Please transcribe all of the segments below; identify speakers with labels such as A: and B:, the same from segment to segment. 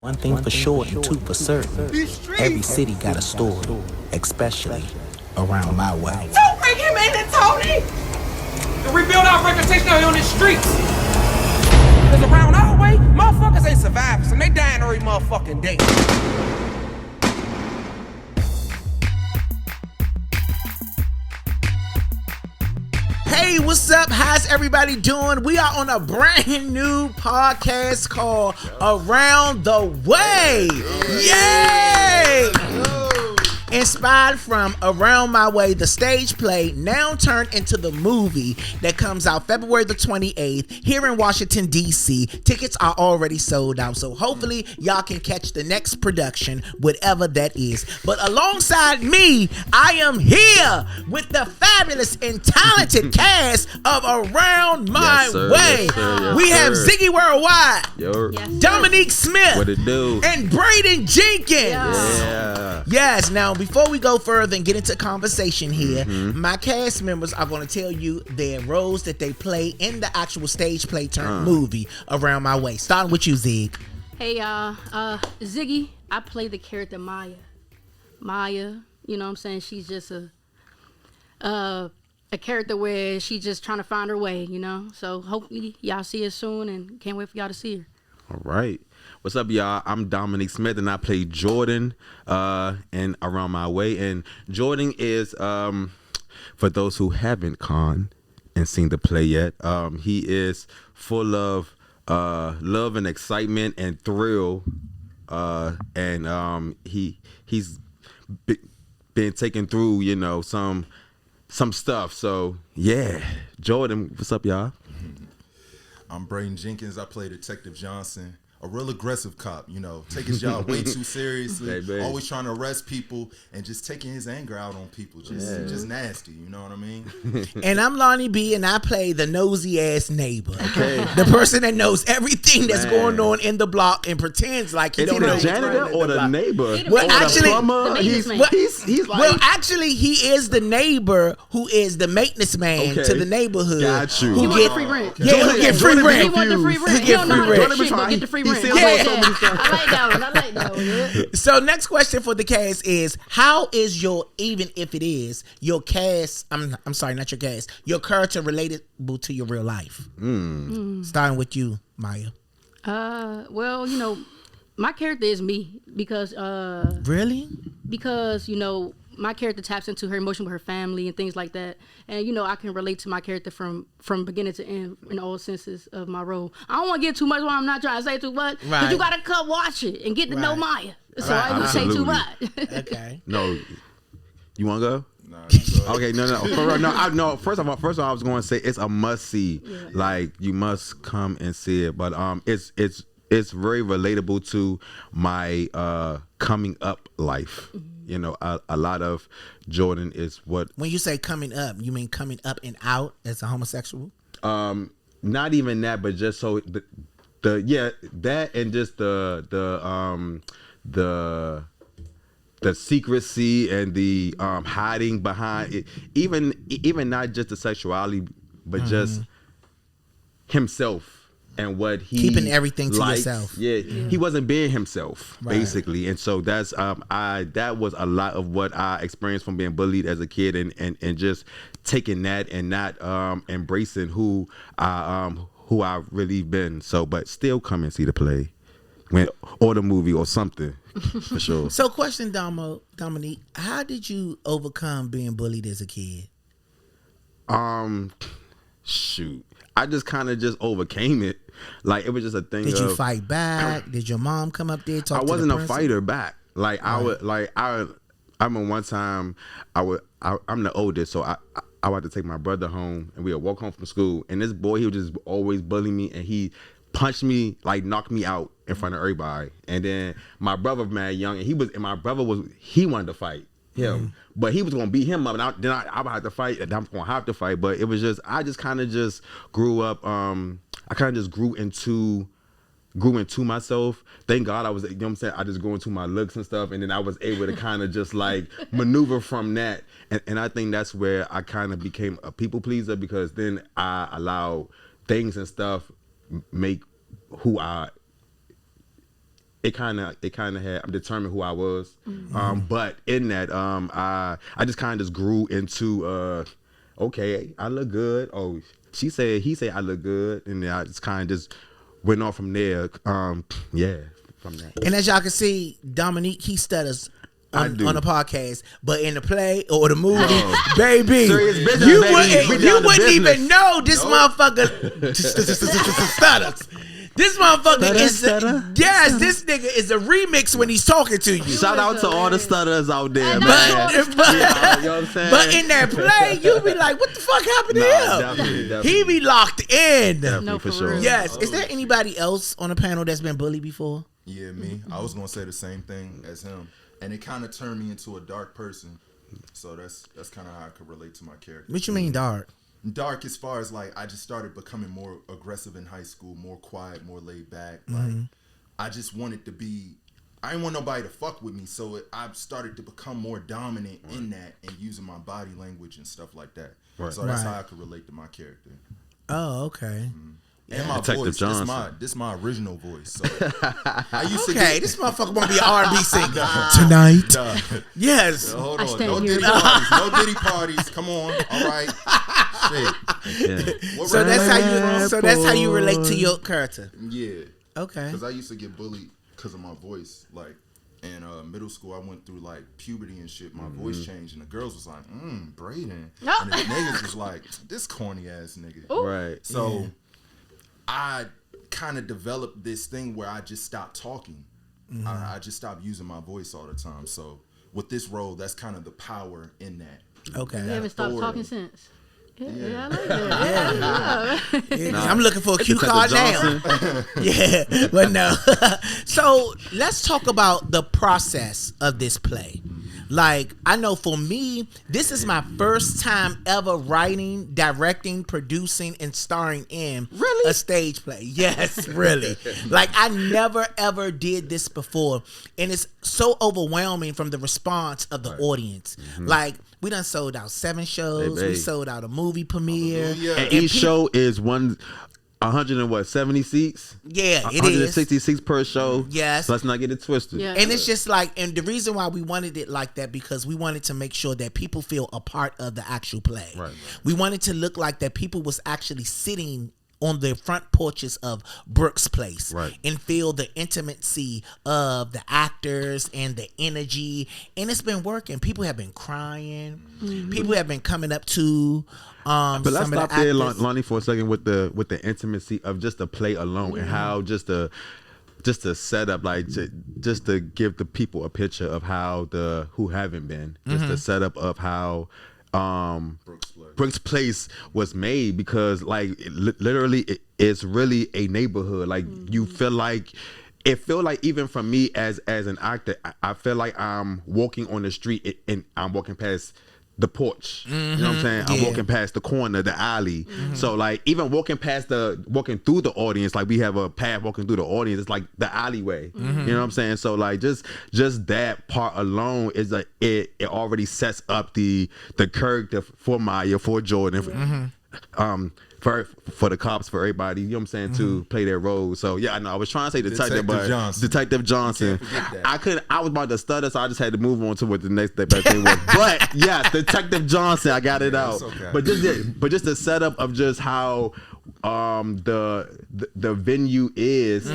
A: One thing for sure and two for certain. Every city got a story, especially around my way.
B: Don't bring him in there, Tony! To rebuild our reputation out here on the streets. Because around our way, motherfuckers ain't survivors and they dying every motherfucking day.
A: Hey, what's up? How's everybody doing? We are on a brand new podcast called Around the Way. Yay! Inspired from Around My Way, the stage play, now turned into the movie that comes out February the 28th here in Washington, D.C. Tickets are already sold out, so hopefully y'all can catch the next production, whatever that is. But alongside me, I am here with the fabulous and talented cast of Around My Way. We have Ziggy Worldwide, Domonique Smith,
C: what it do?
A: and Braedon Jenkins.
C: Yeah.
A: Yes, now before we go further and get into conversation here, my cast members are going to tell you their roles that they play in the actual stage play turned movie Around My Way. Starting with you, Zig.
D: Hey y'all, Ziggy, I play the character Maya. Maya, you know what I'm saying? She's just a character where she's just trying to find her way, you know? So hopefully y'all see her soon and can't wait for y'all to see her.
C: All right. What's up, y'all? I'm Domonique Smith, and I play Jordan in Around My Way. And Jordan is, for those who haven't and seen the play yet, he is full of love and excitement and thrill. And he's been taken through, you know, some stuff. So, yeah. Jordan, what's up, y'all?
E: I'm Braedon Jenkins. I play Detective Johnson, a real aggressive cop, you know, taking his job way too seriously, always trying to arrest people and just taking his anger out on people, just nasty, you know what I mean?
A: And I'm Lonnie Bee, and I play the nosy ass neighbor, the person that knows everything that's going on in the block and pretends like he don't know.
C: Is he the janitor or the neighbor?
A: Well, actually,
C: he's like,
A: well, actually, he is the neighbor who is the maintenance man to the neighborhood.
C: Got you.
D: He want the free rent.
A: Yeah, he'll get free rent.
D: He want the free rent. He don't know how to do shit, but get the free rent. I like that one.
A: So next question for the cast is, how is your, even if it is, your cast, I'm sorry, not your cast, your character relatable to your real life? Starting with you, Maya.
D: Well, you know, my character is me because
A: Really?
D: because, you know, my character taps into her emotion with her family and things like that. And, you know, I can relate to my character from beginning to end in all senses of my role. I don't want to get too much while I'm not trying to say too much. Because you got to come watch it and get to know Maya. So I don't say too much.
A: Okay.
C: No. You want to go?
E: Nah,
C: Okay, no. First of all, I was going to say it's a must see. Yeah. Like, you must come and see it. But it's very relatable to my coming up life. You know, a lot of Jordan is what.
A: When you say coming up, you mean coming up and out as a homosexual?
C: Not even that, but just so that and just the secrecy and the hiding behind it, even not just the sexuality, but just himself and what he
A: keeping everything to
C: likes.
A: yourself.
C: Yeah, he wasn't being himself basically, and so that's that was a lot of what I experienced from being bullied as a kid, and just taking that and not embracing who I've really been. So, but still come and see the play, or the movie or something for sure.
A: So, question, Domonique, how did you overcome being bullied as a kid?
C: Shoot. I just kind of just overcame it. Like, it was just a thing.
A: Did you fight back? Did your mom come up there and talk to the
C: principal? I wasn't a fighter back. Like, I remember one time I'm the oldest, so I would have to take my brother home, and we would walk home from school, and this boy, he would just always bully me, and he punched me, like knocked me out in front of everybody. And then my brother, mad young, and he wanted to fight him, but he was gonna beat him up, and then I would have to fight, and I'm gonna have to fight. But it was just, I just kind of just grew up. I kind of just grew into myself. Thank God I was, you know what I'm saying, I just grew into my looks and stuff, and then I was able to kind of just like maneuver from that. And I think that's where I kind of became a people pleaser, because then I allowed things and stuff make who I it kind of had I'm determined who I was. But in that I just kind of just grew into okay, I look good. Oh, he said I look good, and then I just kind of just went on from there. Yeah, from that.
A: And as y'all can see, Domonique, he stutters on the podcast, but in the play or the movie, baby, you wouldn't even know this motherfucker stutters. This motherfucker is this nigga is a remix when he's talking to you.
C: Shout out to all the stutterers out there, man.
A: But, you know what I'm saying? But in that play, you be like, what the fuck happened to him? Definitely. He be locked in.
C: Definitely, for sure.
A: Yes. Is there anybody else on the panel that's been bullied before?
E: Yeah, me. I was gonna say the same thing as him, and it kind of turned me into a dark person. So that's kind of how I could relate to my character.
A: What you mean dark?
E: Dark as far as like I just started becoming more aggressive in high school, more quiet, more laid back. Like I just wanted to be. I didn't want nobody to fuck with me, so I started to become more dominant in that and using my body language and stuff like that. So that's how I could relate to my character.
A: Oh, okay.
E: And my
C: Detective
E: voice, this my original voice. So I used to
A: this motherfucker want to be an R&B singer tonight. Yes.
E: Hold on, no Diddy parties. Come on, all right. Shit.
A: So that's how you relate to your character.
E: Yeah.
A: Okay.
E: Because I used to get bullied because of my voice. Like in middle school, I went through like puberty and shit. My voice changed, and the girls was like, Braedon, and the niggas was like, this corny ass nigga.
D: Ooh.
C: Right.
E: So. I kind of developed this thing where I just stopped talking. I just stopped using my voice all the time. So with this role, that's kind of the power in that.
A: Okay.
D: You haven't stopped talking since. Yeah, I like that.
A: Yeah. I'm looking for a cue card now. Yeah, but no. So let's talk about the process of this play. Like, I know for me, this is my first time ever writing, directing, producing, and starring in a stage play. Yes, really. Like, I never, ever did this before. And it's so overwhelming from the response of the audience. Like, we done sold out 7 shows. We sold out a movie premiere.
C: And each show is 170 seats?
A: Yeah, it
C: 160 seats per show.
A: Yes.
C: So let's not get it twisted.
D: Yeah.
A: And it's just like, and the reason why we wanted it like that, because we wanted to make sure that people feel a part of the actual play.
C: Right.
A: We wanted to look like that people was actually sitting on the front porches of Brooks Place, and feel the intimacy of the actors and the energy. And it's been working. People have been crying. People have been coming up to
C: but let's stop there, Lonnie, for a second with the intimacy of just the play alone and how just the set up, like just to give the people a picture of how who haven't been, just the setup of how Brooks Place was made, because like literally it's really a neighborhood. Like you feel like even for me as an actor, I feel like I'm walking on the street and I'm walking past the porch. You know what I'm saying? I'm walking past the corner, the alley. So like even walking through the audience, like we have a path walking through the audience, it's like the alleyway. You know what I'm saying? So like just that part alone is like it already sets up the character for Maya, for Jordan, for the cops, for everybody, you know what I'm saying, to play their role. So yeah, I know I was trying to say Detective Johnson. I was about to stutter, so I just had to move on to what the next thing was. But yeah, Detective Johnson, I got it out. Okay. But just the setup of just how the venue is,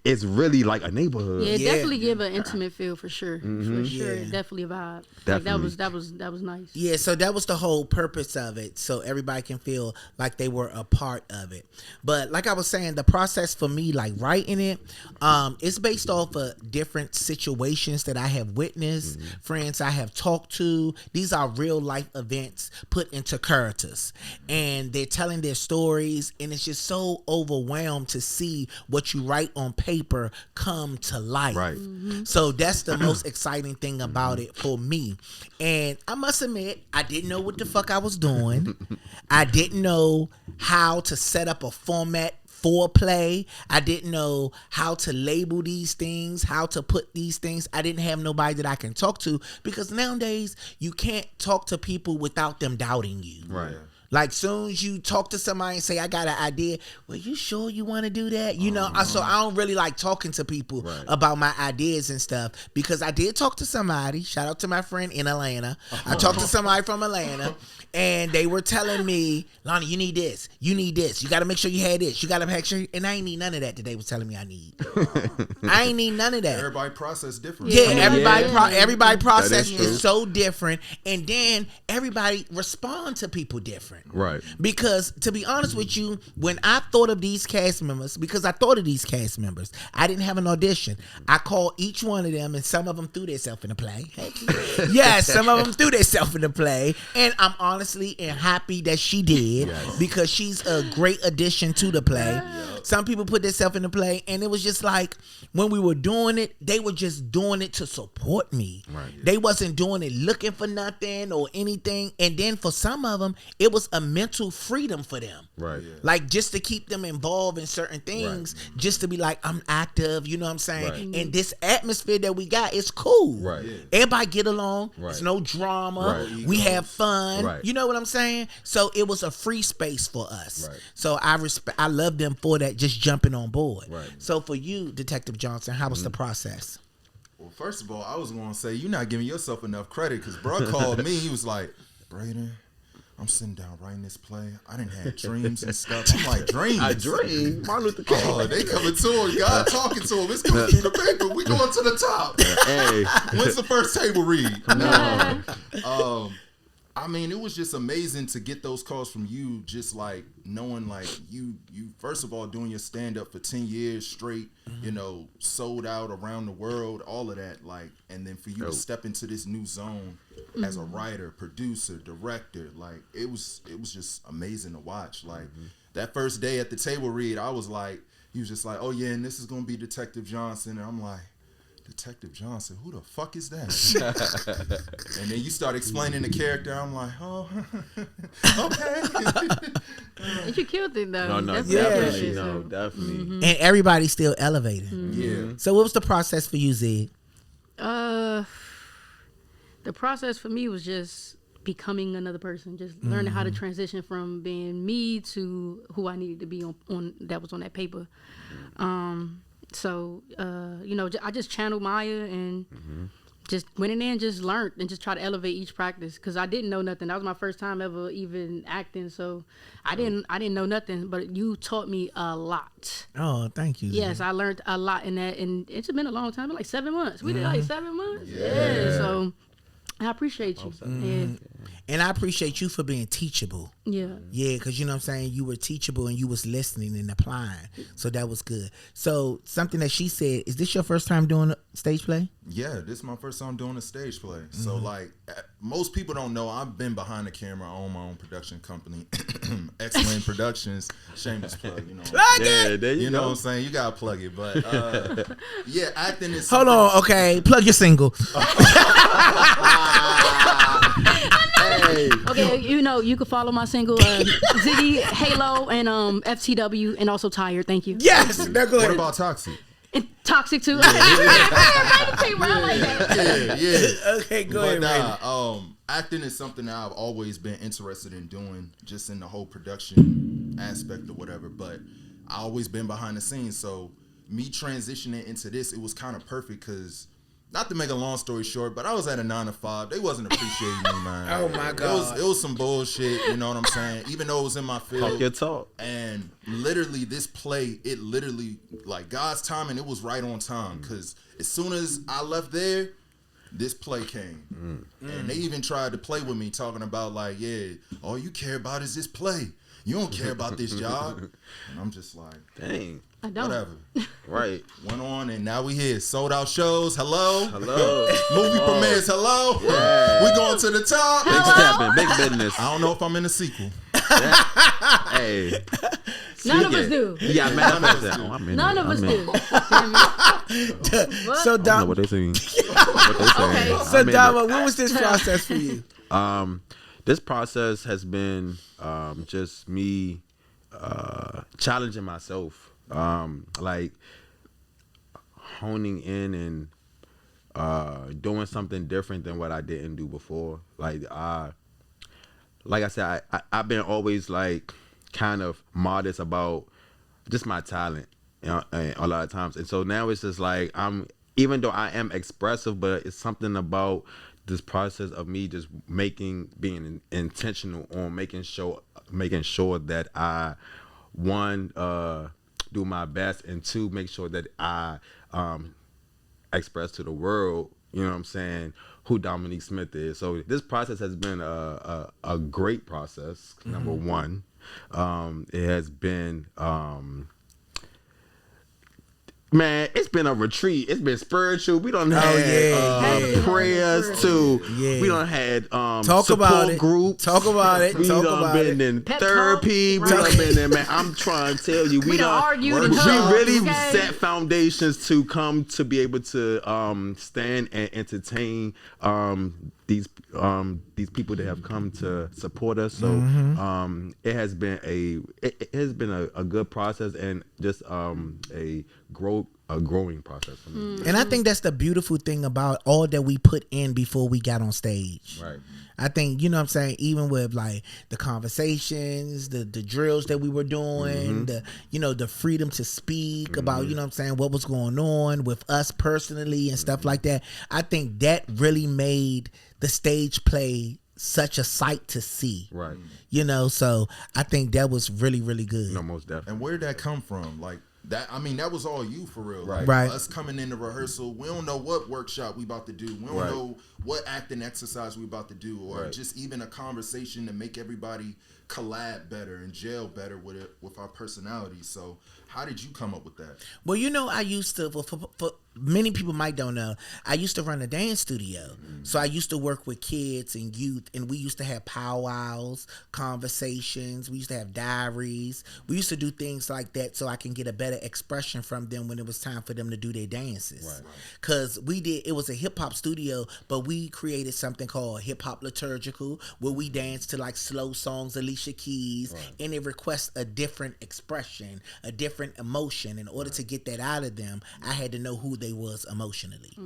C: it's really like a neighborhood.
D: Yeah, it definitely give an intimate feel for sure. For sure, definitely a vibe. Definitely. Like that was nice.
A: Yeah, so that was the whole purpose of it, so everybody can feel like they were a part of it. But like I was saying, the process for me, like writing it, it's based off of different situations that I have witnessed, friends I have talked to. These are real life events put into characters, and they're telling their stories, and it's just so overwhelmed to see what you write on paper come to life. Right. So that's the most exciting thing about it for me. And I must admit, I didn't know what the fuck I was doing. I didn't know how to set up a format for play. I didn't know how to label these things, how to put these things. I didn't have nobody that I can talk to, because nowadays you can't talk to people without them doubting you.
C: Right.
A: Like soon as you talk to somebody and say, I got an idea, well, you sure you want to do that? You know, so I don't really like talking to people about my ideas and stuff, because I did talk to somebody, shout out to my friend in Atlanta. I talked to somebody from Atlanta, and they were telling me, Lonnie, you need this. You need this. You got to make sure you had this. You got to make sure. And I ain't need none of that they was telling me I need. I ain't need none of that.
E: Everybody process different.
A: Yeah, everybody process is so different. And then everybody respond to people different.
C: Right.
A: Because to be honest with you, when I thought of these cast members, I didn't have an audition. I called each one of them, and some of them threw themselves in the play. Yes, some of them threw themselves in the play. And I'm honestly and happy that she did, because she's a great addition to the play. Some people put themselves in the play, and it was just like, when we were doing it, they were just doing it to support me. They wasn't doing it looking for nothing or anything. And then for some of them, it was a mental freedom for them. Like just to keep them involved in certain things, just to be like, I'm active, you know what I'm saying? And this atmosphere that we got is cool. Everybody get along. There's no drama. We have fun. You know what I'm saying? So it was a free space for us. So I love them for that, just jumping on board. So for you, Detective Johnson, how was the process?
E: Well, first of all, I was going to say, you're not giving yourself enough credit, because bro called me. He was like, Braedon, I'm sitting down writing this play. I didn't have dreams and stuff. I'm like, dreams?
C: I dream. Martin Luther King.
E: Oh, they coming to him. God talking to him. It's coming through the paper. We going to the top.
C: Hey.
E: When's the first table read? No. I mean, it was just amazing to get those calls from you, just like knowing like you first of all doing your stand up for 10 years straight, you know, sold out around the world, all of that, like, and then for you to step into this new zone as a writer, producer, director, like it was just amazing to watch. Like that first day at the table read, I was like, he was just like, oh yeah, and this is gonna be Detective Johnson, and I'm like, Detective Johnson, who the fuck is that? And then you start explaining the character. I'm like, oh, okay.
D: You killed it though.
C: No,
D: Definitely.
C: definitely.
A: And everybody's still elevating.
E: Yeah.
A: So what was the process for you, Zig?
D: The process for me was just becoming another person, just learning how to transition from being me to who I needed to be on that was on that paper. So, you know, I just channeled Maya and just went in there and just learned and just try to elevate each practice, because I didn't know nothing. That was my first time ever even acting, so I didn't know nothing. But you taught me a lot.
A: Oh, thank you.
D: Yes, I learned a lot in that, and it's been a long time, like 7 months. We did like 7 months. Yeah. So I appreciate you.
A: And I appreciate you for being teachable.
D: Yeah,
A: because you know what I'm saying, you were teachable and you was listening and applying. So that was good. So something that she said, is this your first time doing a stage play?
E: Yeah, this is my first time doing a stage play. So like most people don't know, I've been behind the camera. I own my own production company, Excellent Productions. Shameless plug, you know.
C: You
E: know what I'm saying? You gotta plug it, but yeah, acting is.
A: Hold on, okay, plug your single.
D: Okay, you know, you can follow my single, Ziggy, Halo, and FTW, and also Tired. Thank you.
A: Yes, they're good.
E: What about Toxic?
D: And Toxic too.
A: Okay, go ahead.
E: Acting is something that I've always been interested in doing, just in the whole production aspect or whatever. But I always been behind the scenes, so me transitioning into this, it was kind of perfect, because. Not to make a long story short, but I was at a 9 to 5. They wasn't appreciating me, man.
A: Oh my God.
E: It was some bullshit, you know what I'm saying? Even though it was in my field.
C: Talk your talk.
E: And literally this play, it literally, like God's timing, it was right on time. Because as soon as I left there, this play came. And they even tried to play with me, talking about like, yeah, all you care about is this play. You don't care about this job. And I'm just like,
C: dang.
D: I don't.
E: Whatever.
C: Right.
E: Went on, and now we here. Sold out shows. Hello.
C: Hello.
E: Movie premieres. Hello.
C: Yeah.
E: We going to the top.
C: Big stepping, big business.
E: I don't know if I'm in the sequel.
C: Hey.
D: None of us do.
C: Yeah,
D: None of us do.
A: So
C: I don't know what they saying. Okay.
A: So Dama, what was this process for you?
C: This process has been just me challenging myself, like honing in and doing something different than what I didn't do before. Like like I said, I've been always like kind of modest about just my talent, you know, a lot of times. And so now it's just like even though I am expressive, but it's something about this process of me just being intentional on making sure that I, one, do my best, and two, make sure that I express to the world, you know what I'm saying, who Domonique Smith is. So this process has been a great process, number one. It has been man, it's been a retreat. It's been spiritual. We done had prayers too. Yeah. We done had support groups.
A: Talk about it.
C: We done been in therapy. We done been in, man. I'm trying to tell you, we done argued. We really set foundations to come to be able to stand and entertain these people that have come to support us. So it has been a good process, and just a growing process for me.
A: And I think that's the beautiful thing about all that we put in before we got on stage.
C: Right.
A: I think, you know what I'm saying, even with like the conversations, the drills that we were doing, the freedom to speak about, you know what I'm saying, what was going on with us personally and stuff like that. I think that really made the stage play such a sight to see.
C: Right.
A: You know, so I think that was really, really good.
C: No, most definitely.
E: And where did that come from? Like, that, I mean, that was all you for real.
C: Right.
E: Like, us coming into rehearsal, we don't know what workshop we about to do. We don't know what acting exercise we about to do, or just even a conversation to make everybody collab better and gel better with our personalities. So how did you come up with that?
A: Well, you know, I used to, for many people might don't know, I used to run a dance studio. So I used to work with kids and youth, and we used to have powwows, conversations. We used to have diaries. We used to do things like that so I can get a better expression from them when it was time for them to do their dances. Because it was a hip hop studio, but we created something called Hip Hop Liturgical, where we danced to like slow songs, Alicia Keys, and it requests a different expression, a different emotion. In order to get that out of them, I had to know who they was emotionally.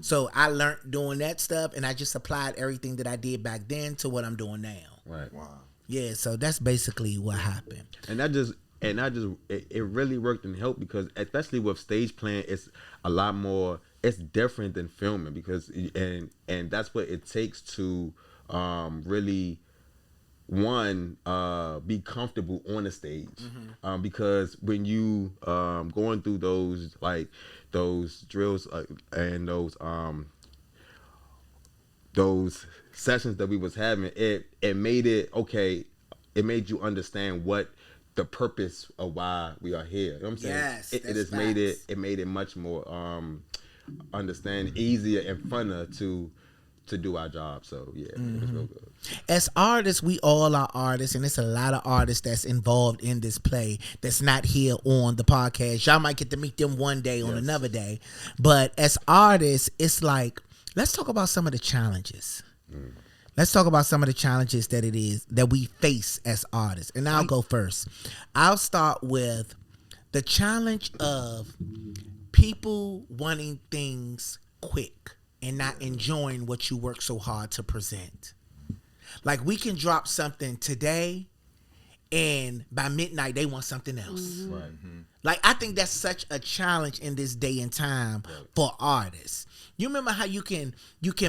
A: So I learned doing that stuff, and I just applied everything that I did back then to what I'm doing now.
C: Right.
E: Wow.
A: Yeah, so that's basically what happened.
C: And it really worked and helped, because especially with stage playing, it's a lot more, it's different than filming, because and that's what it takes to really be comfortable on the stage. Because when you going through those drills and those sessions that we was having, it made you understand what the purpose of why we are here. You know what I'm saying?
A: Yes,
C: it just made it much more understand, easier and funner to do our job. So yeah, it was real good.
A: As artists, we all are artists, and it's a lot of artists that's involved in this play that's not here on the podcast. Y'all might get to meet them one day on another day. But as artists, it's like, let's talk about some of the challenges. Let's talk about some of the challenges that we face as artists. And I'll go first. I'll start with the challenge of people wanting things quick and not enjoying what you work so hard to present. Like, we can drop something today, and by midnight they want something else.
C: Right.
A: Like, I think that's such a challenge in this day and time for artists. You remember how you can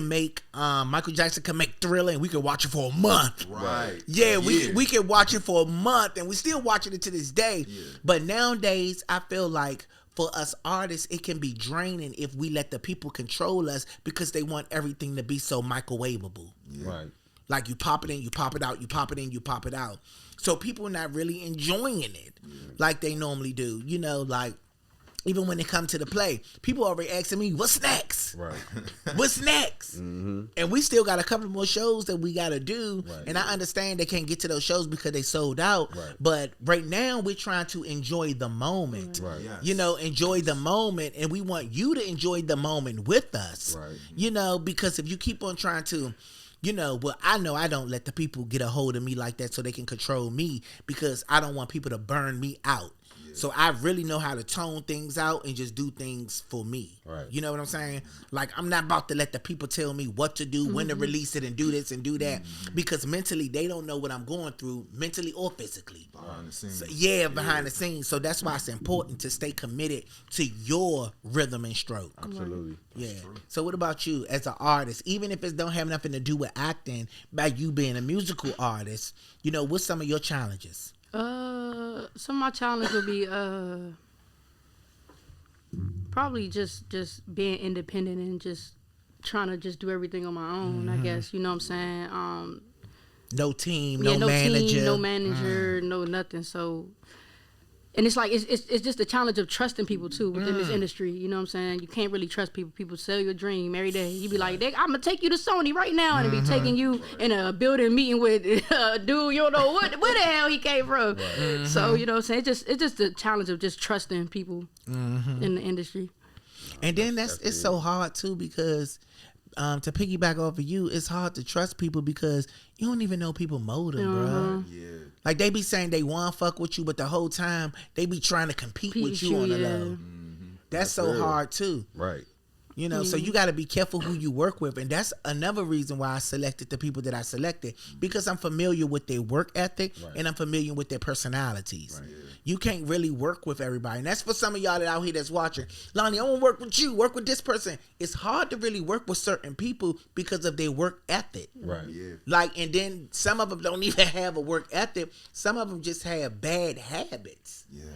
A: make Michael Jackson can make Thriller, and we can watch it for a month.
E: Right.
A: Yeah, we can watch it for a month, and we still watching it to this day. Yeah. But nowadays, I feel like for us artists, it can be draining if we let the people control us, because they want everything to be so microwavable.
C: Yeah. Right.
A: Like, you pop it in, you pop it out, you pop it in, you pop it out. So people are not really enjoying it like they normally do. You know, like, even when it comes to the play, people already asking me, what's next?
C: Right.
A: What's next? And we still got a couple more shows that we got to do. Right. And I understand they can't get to those shows because they sold out. Right. But right now, we're trying to enjoy the moment. Right. Yes. You know, enjoy the moment. And we want you to enjoy the moment with us. Right. You know, because if you keep on trying to, you know I don't let the people get a hold of me like that so they can control me, because I don't want people to burn me out. Yeah. So I really know how to tone things out and just do things for me.
C: Right.
A: You know what I'm saying? Like, I'm not about to let the people tell me what to do, when to release it, and do this and do that, because mentally they don't know what I'm going through, mentally or physically.
E: Behind the scenes.
A: So, behind the scenes. So that's why it's important to stay committed to your rhythm and stroke.
C: Absolutely.
A: Yeah. So what about you as an artist? Even if it don't have nothing to do with acting, by you being a musical artist, you know, what's some of your challenges?
D: Some of my challenge would be probably just being independent and just trying to just do everything on my own. I guess, you know what I'm saying.
A: No team,
D: no
A: manager,
D: team, no manager, no nothing. So, and it's like it's just the challenge of trusting people too within this industry. You know what I'm saying? You can't really trust people. People sell your dream every day. You be like, I'm gonna take you to Sony right now, and be taking you in a building meeting with a dude you don't know where the hell he came from. So you know what I'm saying? It's just the challenge of just trusting people in the industry.
A: And then it's so hard too, because to piggyback off of you, it's hard to trust people because you don't even know people's motive, bro.
E: Yeah.
A: Like, they be saying they want to fuck with you, but the whole time they be trying to compete with you on the low. That's so
C: real.
A: hard too.
C: Right.
A: You know, so you got to be careful who you work with. And that's another reason why I selected the people that I selected, because I'm familiar with their work ethic and I'm familiar with their personalities. Right. You can't really work with everybody. And that's for some of y'all that out here that's watching. Lonnie, I want to work with you, work with this person. It's hard to really work with certain people because of their work ethic.
C: Right.
E: Yeah.
A: Like, and then some of them don't even have a work ethic. Some of them just have bad habits.
E: Yeah.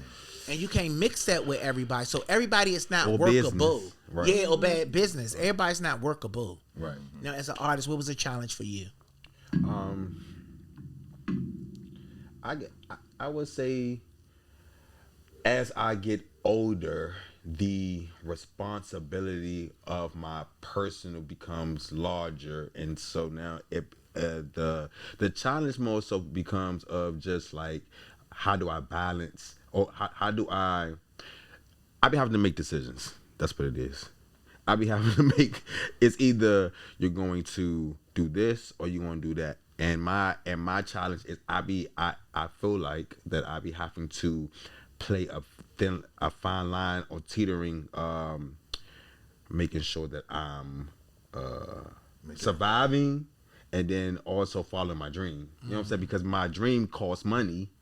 A: And you can't mix that with everybody. So everybody is not
C: Or
A: workable.
C: business. Right.
A: Yeah, or bad business. Everybody's not workable.
C: Right.
A: Now, as an artist, what was a challenge for you?
C: I would say, as I get older, the responsibility of my personal becomes larger, and so now the challenge more so becomes of just like, how do I balance, or how do I be having to make decisions. That's what it is. I be having to make, it's either you're going to do this or you're going to do that. And my challenge is I feel like that I be having to play a fine line or teetering, making sure that I'm surviving and then also following my dream. You know what I'm saying? Because my dream costs money.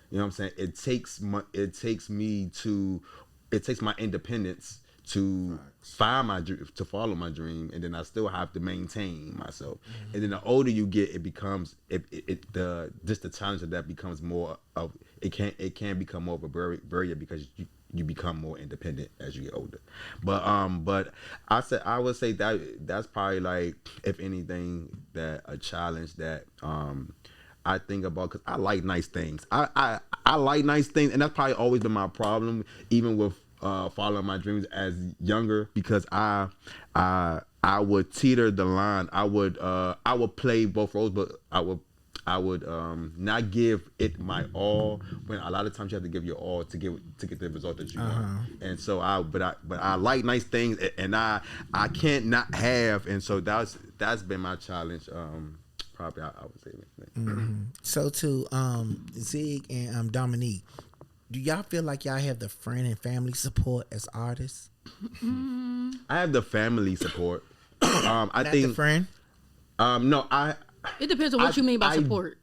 C: You know what I'm saying? It takes my independence to follow my dream, and then I still have to maintain myself. And then the older you get, it becomes the challenge of that becomes more of it can become more of a barrier because you become more independent as you get older. But I would say that's probably, like, if anything, that a challenge that I think about, because I like nice things. I like nice things, and that's probably always been my problem, even with following my dreams as younger, because I would teeter the line. I would play both roles, but I would not give it my all, when a lot of times you have to give your all to get the result that you want. And so I like nice things, and I can't not have, and so that's been my challenge. Probably I would say that.
A: So to Zig and Domonique, do y'all feel like y'all have the friend and family support as artists?
C: I have the family support. I
A: Not
C: think
A: the friend?
C: No,
D: It depends on what you mean by support.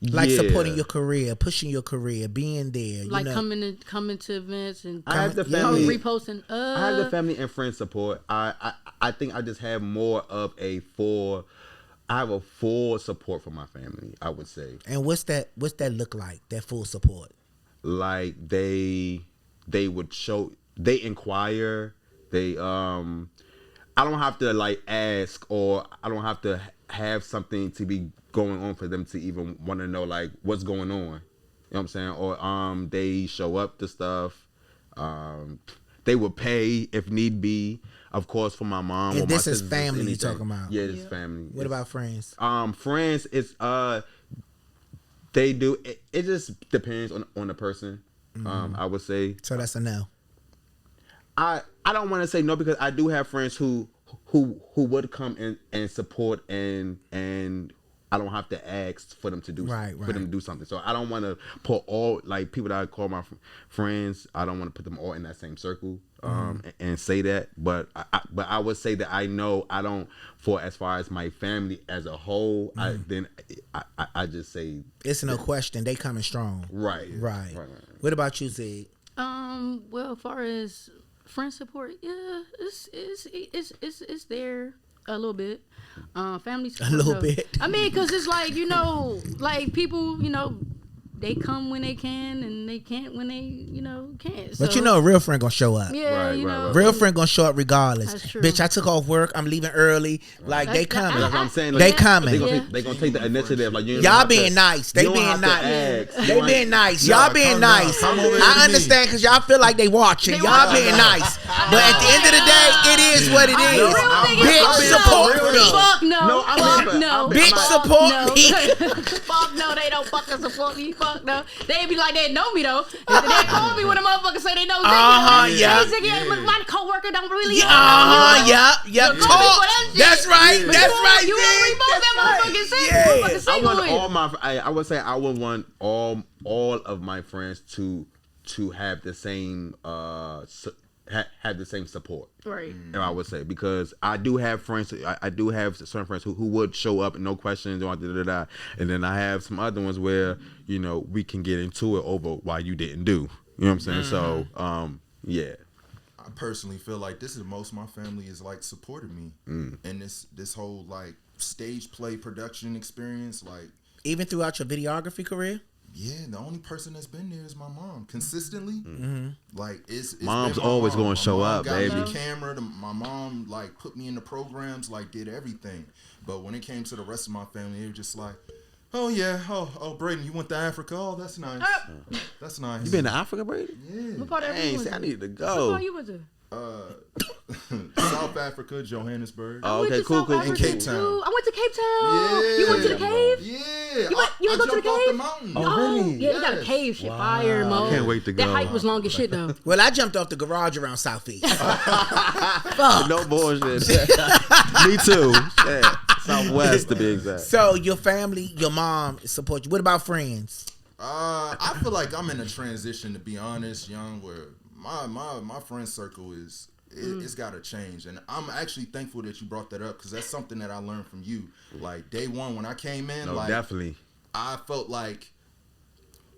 A: Like
C: yeah.
A: supporting your career, pushing your career, being there.
D: Like,
A: you know?
D: coming to events and
C: I have the family.
D: reposting.
C: I have the family and friend support. I think I just have more of a full support from my family, I would say.
A: And what's that look like, that full support?
C: Like, they would show, they inquire, I don't have to, like, ask, or I don't have to have something to be going on for them to even want to know, like, what's going on. You know what I'm saying? Or they show up to stuff. They would pay if need be. Of course, for my mom.
A: And
C: or
A: this
C: my
A: is
C: sisters,
A: family you
C: anything.
A: talking about?
C: Yeah, this is family.
A: What about friends?
C: Friends, it's they do. It just depends on the person. I would say.
A: So that's a no.
C: I don't want to say no, because I do have friends who would come and support and I don't have to ask for them to do
A: Right.
C: for them to do something. So I don't want to put all like people that I call my friends. I don't want to put them all in that same circle and say that. But I would say that I know I don't for as far as my family as a whole. I just say
A: It's no question they coming strong.
C: right.
A: What about you, Zig?
D: Well, as far as friend support, yeah, it's there a little bit. Family support,
A: A little
D: no.
A: bit.
D: I mean, because it's like, like people, they come when they can and they can't when they, can't. So,
A: But a real friend gonna show up.
D: yeah,
C: Right.
A: Real friend gonna show up regardless.
D: That's true.
A: Bitch, I took off work. I'm leaving early. Like they coming.
C: That's what I'm saying.
A: They
C: Like,
A: coming.
C: They gonna take the initiative. Like
A: Y'all being nice. They being nice. They being nice. Y'all being nice.
E: Come over to
A: I
E: me.
A: understand because y'all feel like they watching. Y'all being nice. But at the end of the day, it is what it
D: The
A: is.
D: real thing
A: Bitch,
D: is
A: support
D: no.
A: me.
D: Fuck no.
C: No, I'm
D: Fuck
C: not-
D: no.
A: Bitch,
D: Fuck
A: support
D: no.
A: me.
D: Fuck no, they don't fucking support me. Fuck no. They be like, they know me though. They call me when a motherfucker say they know Ziggy.
A: Yeah.
D: Hey, Ziggy, my coworker don't really know.
A: Yeah.
D: Call me for
A: Talk.
D: that shit.
A: That's right.
D: But
A: That's right.
D: You want to
A: Zig.
D: repost that
A: That's
D: motherfucking
A: right.
D: single?
A: Yeah.
D: Motherfucking
C: I
D: single
C: want
D: in.
C: all my. I would say I would want all of my friends to have the same have the same support.
D: Right.
C: I would say because I do have friends. I do have certain friends who would show up and no questions and then I have some other ones where we can get into it over why you didn't do. You know what I'm saying? So yeah.
E: I personally feel like this is the most my family is like supported me in this whole like stage play production experience. Like
A: Even throughout your videography career?
E: yeah, the only person that's been there is my mom consistently. Like it's
C: Mom's
E: been my
C: always
E: mom.
C: gonna
E: My
C: show
E: mom
C: up,
E: got me
C: baby.
E: the camera. My mom like put me in the programs, like did everything. But when it came to the rest of my family, it was just like, oh yeah, oh Braedon, you went to Africa? Oh, that's nice. That's nice.
C: You been to Africa, Brady?
E: Yeah.
D: What part of
C: Dang,
D: Africa
C: see, I
D: was it?
C: need to
D: What
C: go.
D: part you went to?
E: South Africa, Johannesburg.
C: Oh,
D: Went
C: okay,
D: to
C: cool,
D: South
C: cool.
D: Africa,
E: In Cape Town.
D: too. I went to Cape Town.
E: Yeah.
D: You went to the cave?
E: Yeah,
D: You
E: I
D: go to the
E: jumped off the
D: cave?
E: mountain.
C: Oh, really?
D: Yeah, they got a cave shit fire, Mo.
C: I can't wait to
D: That
C: go.
D: hike was long as shit though.
A: Well, I jumped off the garage around Southeast.
C: No bullshit. Me too. Yeah. Southwest to be exact.
A: So your family, your mom support you. What about friends?
E: I feel like I'm in a transition, to be honest, young, where my friend circle is it's got to change, and I'm actually thankful that you brought that up because that's something that I learned from you. Like day one when I came in,
C: No,
E: like
C: definitely.
E: I felt like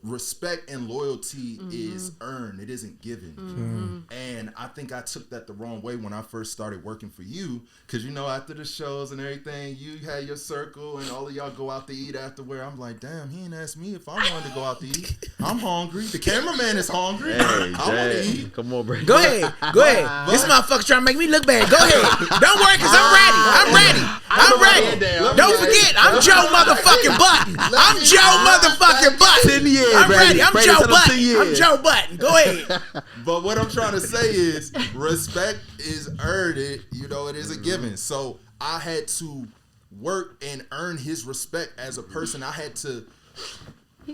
E: respect and loyalty is earned. It isn't given. And I think I took that the wrong way when I first started working for you. Because, after the shows and everything, you had your circle and all of y'all go out to eat afterward. I'm like, damn, he ain't asked me if I wanted to go out to eat. I'm hungry. The cameraman is hungry.
C: Hey,
E: I want to
C: Jay,
E: eat.
C: come on, Brady.
A: Go ahead. This motherfucker trying to make me look bad. Go ahead. Don't worry, because I'm ready. I'm ready. Don't forget, I'm Joe motherfucking Button. I'm Joe motherfucking Button.
C: 10 years,
A: I'm
C: baby.
A: ready. I'm
C: Brady
A: Joe
C: said 10
A: Button.
C: years.
A: I'm Joe Button. Go ahead.
E: But what I'm trying to say is respect is earned. It is a given. So I had to work and earn his respect as a person. I had to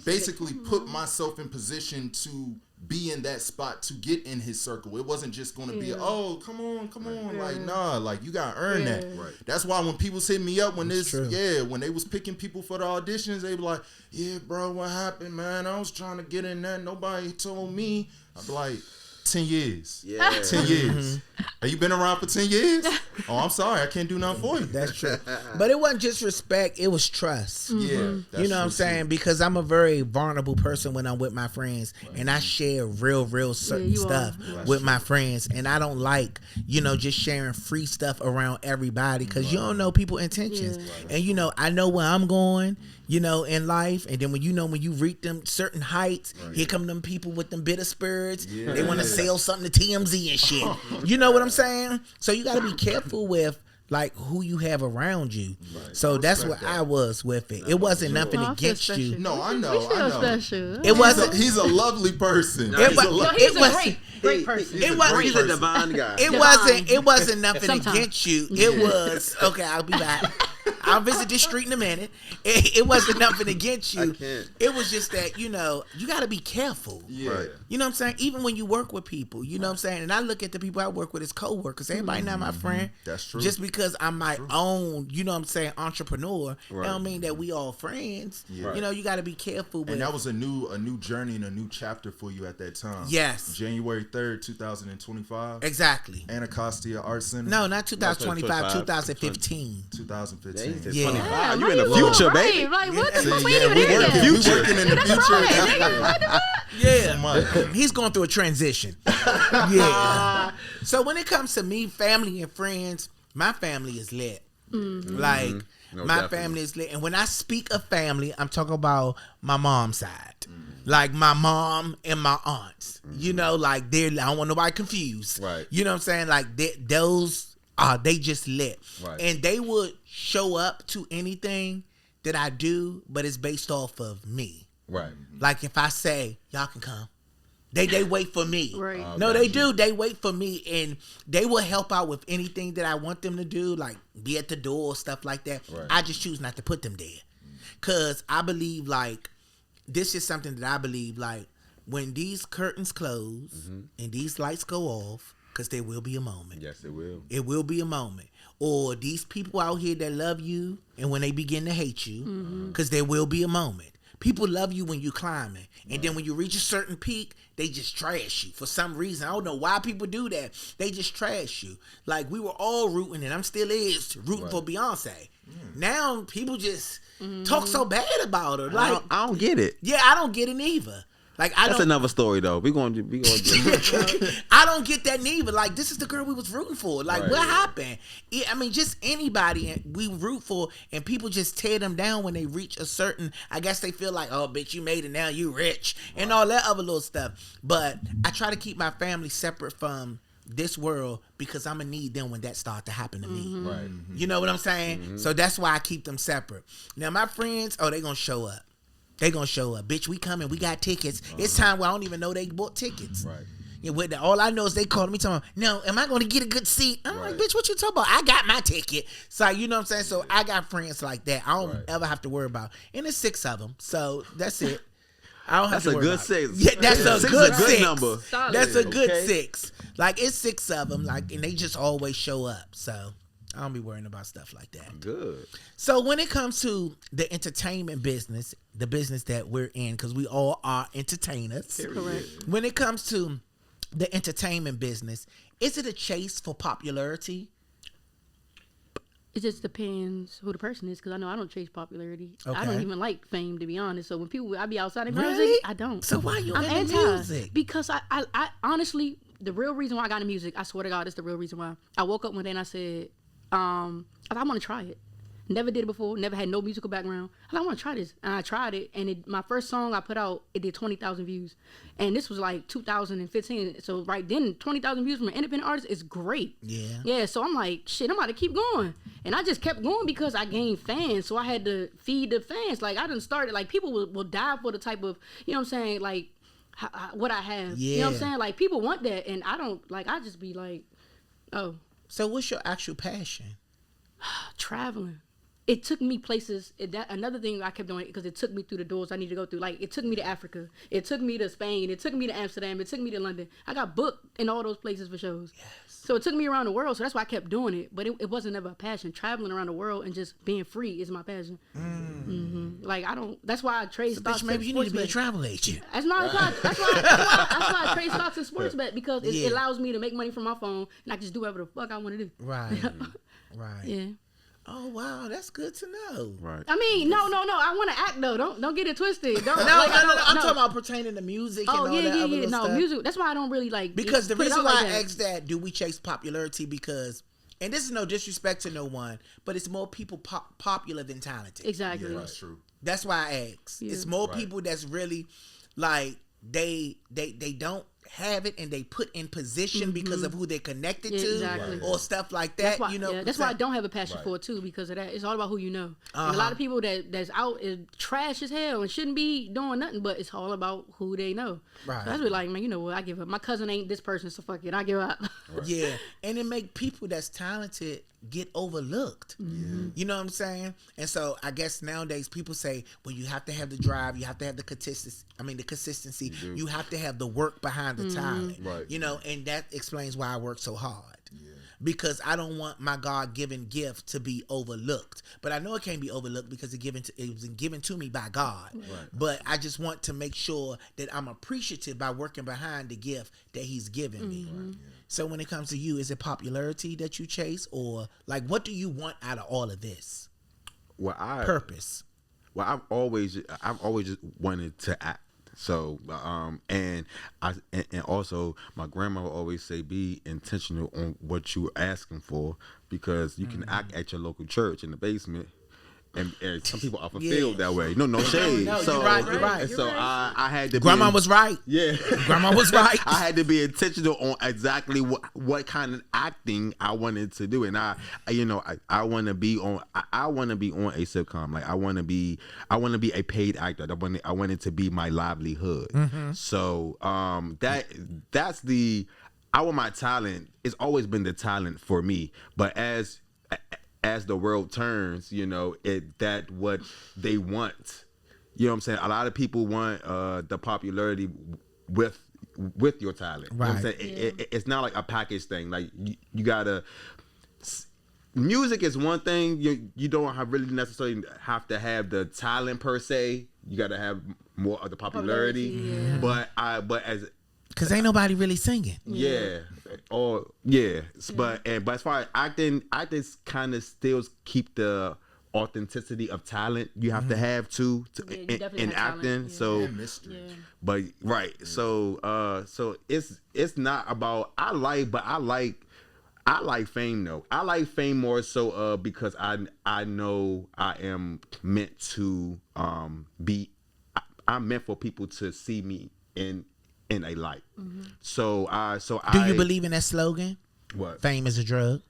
E: basically put myself in position to be in that spot to get in his circle. It wasn't just going to be, oh, come on. Like, nah, like you got to earn that.
C: Right.
E: That's why when people hit me up when
A: true.
E: when they was picking people for the auditions, they be like, yeah, bro, what happened, man? I was trying to get in there. Nobody told me. I'd be like, 10 years.
C: Yeah.
E: 10 years. Have you been around for 10 years? Oh, I'm sorry. I can't do nothing for you.
A: That's true. But it wasn't just respect. It was trust.
E: Yeah.
A: You know what I'm saying? Because I'm a very vulnerable person when I'm with my friends, and I share real certain
D: you
A: stuff
D: are.
A: with my friends, and I don't like, just sharing free stuff around everybody because you don't know people's intentions. And I know where I'm going, in life, and then when you reach them certain heights, here come them people with them bitter spirits. They want to sell something to TMZ and shit. You know what I'm saying? So you got to be careful with like who you have around you.
E: Right.
A: So that's what I was with it. It wasn't nothing
D: I feel
A: against
D: special.
A: you.
E: No, I know.
D: We feel
E: I know.
D: special.
A: It wasn't.
E: He's a lovely person.
A: It was-
D: No,
A: it
D: he's a
A: was-
D: great person.
E: He's
A: It
E: a
A: wasn't-
E: great
C: He's a
E: person.
C: divine guy.
A: It wasn't nothing
D: Sometimes.
A: against you. It was okay. I'll be back. I'll visit this street in a minute. It wasn't nothing against you.
C: I can't.
A: It was just that, you got to be careful.
E: Yeah.
C: Right.
A: You know what I'm saying? Even when you work with people, you know what I'm saying? And I look at the people I work with as co-workers. Everybody not my friend.
E: That's true.
A: Just because I'm my own, you know what I'm saying, entrepreneur,
C: Right.
A: that don't mean that we all friends.
E: Yeah.
A: You know, you got to be careful.
E: And that was a new journey and a new chapter for you at that time.
A: Yes.
E: January 3rd, 2025.
A: Exactly.
E: Anacostia Art Center.
A: No, not 2025,
E: 2015.
C: 2015.
A: Yeah.
C: 25.
D: Damn,
C: You
D: how
C: in the
D: you
C: future,
D: doing?
C: baby.
D: Right, what the
E: See,
D: fuck? We
E: yeah,
D: ain't even in there.
E: we working in the future.
A: Yeah. He's going through a transition. Yeah. So when it comes to me, family, and friends, my family is lit. Like,
C: No,
A: my
C: definitely.
A: family is lit. And when I speak of family, I'm talking about my mom's side. Like my mom and my aunts. You know, like I don't want nobody confused.
C: Right.
A: You know what I'm saying? Like those they just lit.
C: Right.
A: And they would show up to anything that I do, but it's based off of me.
C: Right.
A: Like if I say, y'all can come. They wait for me.
D: Right.
A: No, they do. They wait for me, and they will help out with anything that I want them to do, like be at the door, stuff like that.
C: Right.
A: I just choose not to put them there. Because I believe, like, this is something that I believe, like, when these curtains close and these lights go off, because there will be a moment.
C: Yes, it will.
A: It will be a moment. Or these people out here that love you, and when they begin to hate you, because there will be a moment. People love you when you're climbing. And then when you reach a certain peak, they just trash you for some reason. I don't know why people do that. They just trash you. Like, we were all rooting, and I'm still rooting for Beyonce. Now, people just talk so bad about her. Like,
C: I don't get it.
A: yeah, I don't get it either. Like,
C: That's another story though. We going to
A: I don't get that neither. Like, this is the girl we was rooting for. Like,
C: Right.
A: what happened? I mean, just anybody we root for, and people just tear them down when they reach a certain, I guess they feel like, oh, bitch, you made it now, you rich, and all that other little stuff. But I try to keep my family separate from this world because I'm going to need them when that starts to happen to me.
C: Right.
A: You know what I'm saying? So that's why I keep them separate. Now, my friends, they going to show up. They gonna show up. Bitch, we coming. We got tickets. It's time where I don't even know they bought tickets.
C: Right.
A: Yeah, all I know is they called me talking, no, am I going to get a good seat? I'm like, bitch, what you talking about? I got my ticket. So, you know what I'm saying? So, I got friends like that. I don't ever have to worry about. And there's 6 of them. So, that's it. I don't have
C: That's
A: to
C: a
A: worry
C: good
A: about
C: 6.
A: Yeah, that's a
C: Six
A: good
C: is a good
A: 6.
C: number.
D: Solid.
A: That's a good
C: Okay.
A: 6. Like, it's 6 of them. Like, and they just always show up. So, I don't be worrying about stuff like that.
C: Good.
A: So when it comes to the entertainment business, the business that we're in, because we all are entertainers.
D: Correct.
A: When it comes to the entertainment business, is it a chase for popularity?
D: It just depends who the person is, because I know I don't chase popularity. I
A: Okay.
D: don't even like fame, to be honest. So when I be outside in
A: Really?
D: music, I don't.
A: So why you
D: I'm
A: in the
D: anti
A: music?
D: because I honestly, the real reason why I got into music, I swear to God, it's the real reason why. I woke up one day and I said, I want to try it. Never did it before. Never had no musical background. I want to try this, and I tried it. And my first song I put out, it did 20,000 views, and this was like 2015. So right then, 20,000 views from an independent artist is great. Yeah. So I'm like, shit, I'm about to keep going, and I just kept going because I gained fans. So I had to feed the fans. Like I done started. Like people will die for the type of, you know what I'm saying, like what I have. You know what I'm
A: Yeah.
D: saying? Like people want that, and I don't. Like I just be like, oh.
A: So what's your actual passion?
D: Traveling. It took me places. Another thing I kept doing, because it took me through the doors I need to go through. Like, it took me to Africa. It took me to Spain. It took me to Amsterdam. It took me to London. I got booked in all those places for shows. Yes. So it took me around the world. So that's why I kept doing it. But it wasn't ever a passion. Traveling around the world and just being free is my passion. Like, I don't. That's why I trade stocks.
A: Bitch, maybe you need to be a
D: bet.
A: travel agent.
D: That's why I trade stocks and sports bet, because it allows me to make money from my phone, and I can just do whatever the fuck I want to do.
A: Right. Right.
D: Yeah.
A: Oh wow, that's good to know.
C: Right.
D: I mean, no. I want to act though. Don't get it twisted. Don't,
A: No, I'm talking about pertaining to music and all that other little
D: No,
A: stuff.
D: music. That's why I don't really like.
A: Because the
D: put it
A: reason
D: out
A: why
D: like
A: I
D: that.
A: asked that, do we chase popularity? Because, and this is no disrespect to no one, but it's more people popular than talented.
D: Exactly.
E: Yeah, that's true.
A: That's why I asked.
D: Yeah.
A: It's more
E: Right.
A: people that's really like they don't have it and they put in position because of who they're connected to
D: Exactly.
A: or stuff like that.
D: That's why,
A: you know,
D: that's why I don't have a passion for it too, because of that. It's all about who you know. And a lot of people that's out is trash as hell and shouldn't be doing nothing, but it's all about who they know.
A: Right.
D: So that's really like, man, you know what? I give up. My cousin ain't this person, so fuck it. I give up.
A: Yeah, and it make people that's talented get overlooked. You know what I'm saying? And so I guess nowadays people say, well, you have to have the drive, you have to have the consistency, you have to have the work behind the talent.
C: Right.
A: You know, and that explains why I work so hard. Because I don't want my God-given gift to be overlooked. But I know it can't be overlooked because it was given to me by God. Right. But I just want to make sure that I'm appreciative by working behind the gift that he's given me. Right. So when it comes to you, is it popularity that you chase, or like what do you want out of all of this? Purpose.
C: Well, I've always just wanted to act. So, and also my grandma would always say, be intentional on what you're asking for, because you can act at your local church in the basement. And some people often feel that way. No shade.
A: No,
C: so,
A: you're right.
C: So I had to.
A: Grandma was right.
C: Yeah,
A: Grandma was right.
C: I had to be intentional on exactly what kind of acting I wanted to do, and I want to be on. I want to be on a sitcom. Like I want to be a paid actor. I want it to be my livelihood. So that's the. I want my talent. It's always been the talent for me, but as the world turns, that what they want. You know what I'm saying? A lot of people want the popularity with your talent.
A: Right.
C: You know what I'm saying? It's not like a package thing. Like you gotta. Music is one thing. You don't really necessarily have to have the talent per se. You gotta have more of the popularity. But as
A: because ain't nobody really singing.
C: But as far as acting kind of still keep the authenticity of talent you have to have in acting. So, but right. So it's not about I like fame though. I like fame more so because I know I am meant to I'm meant for people to see me in a light. So
A: do you believe in that slogan?
C: What?
A: Fame is a drug.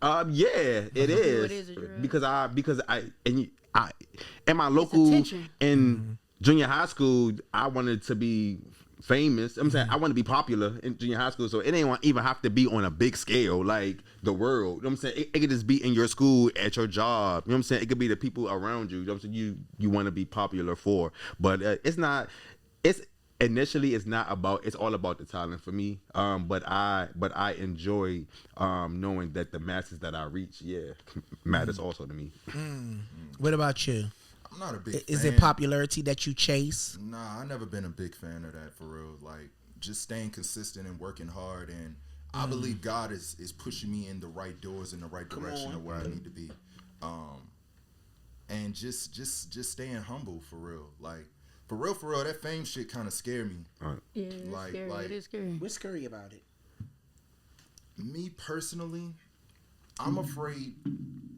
C: Yeah, it is. Because I in my local in junior high school, I wanted to be famous. I'm saying I want to be popular in junior high school, so it ain't even have to be on a big scale like the world. You know what I'm saying? It could just be in your school, at your job. You know what I'm saying? It could be the people around you. You know what I'm saying? You want to be popular for, but initially it's all about the talent for me. But I enjoy knowing that the masses that I reach, matters also to me.
A: What about you?
E: I'm not a big fan.
A: Is it popularity that you chase?
E: Nah, I never been a big fan of that for real. Like just staying consistent and working hard, and I believe God is pushing me in the right doors in the right direction of where I need to be. And just staying humble for real. Like for real, that fame shit kind of scared me.
D: Yeah, it's scary. It is scary.
A: What's scary about it?
E: Me personally, I'm afraid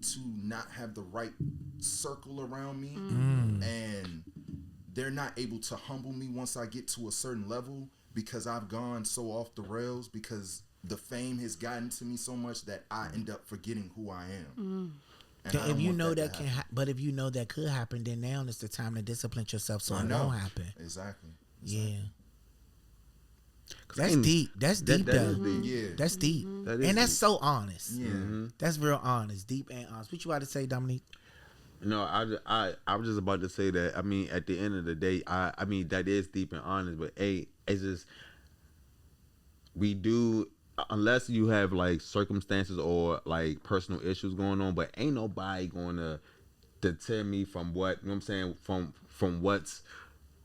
E: to not have the right circle around me, and they're not able to humble me once I get to a certain level because I've gone so off the rails because the fame has gotten to me so much that I end up forgetting who I am. And
A: if you know that but if you know that could happen, then now is the time to discipline yourself so it won't happen.
E: Exactly.
A: Yeah. That's deep. That's deep, though.
E: Yeah.
A: That's deep. And that's so honest. Yeah. That's real honest. Deep and honest. What you about to say, Domonique?
C: No, I was just about to say that. I mean, at the end of the day, I mean that is deep and honest. But it's just we do, unless you have like circumstances or like personal issues going on. But ain't nobody going to deter me from what, you know what I'm saying, from what's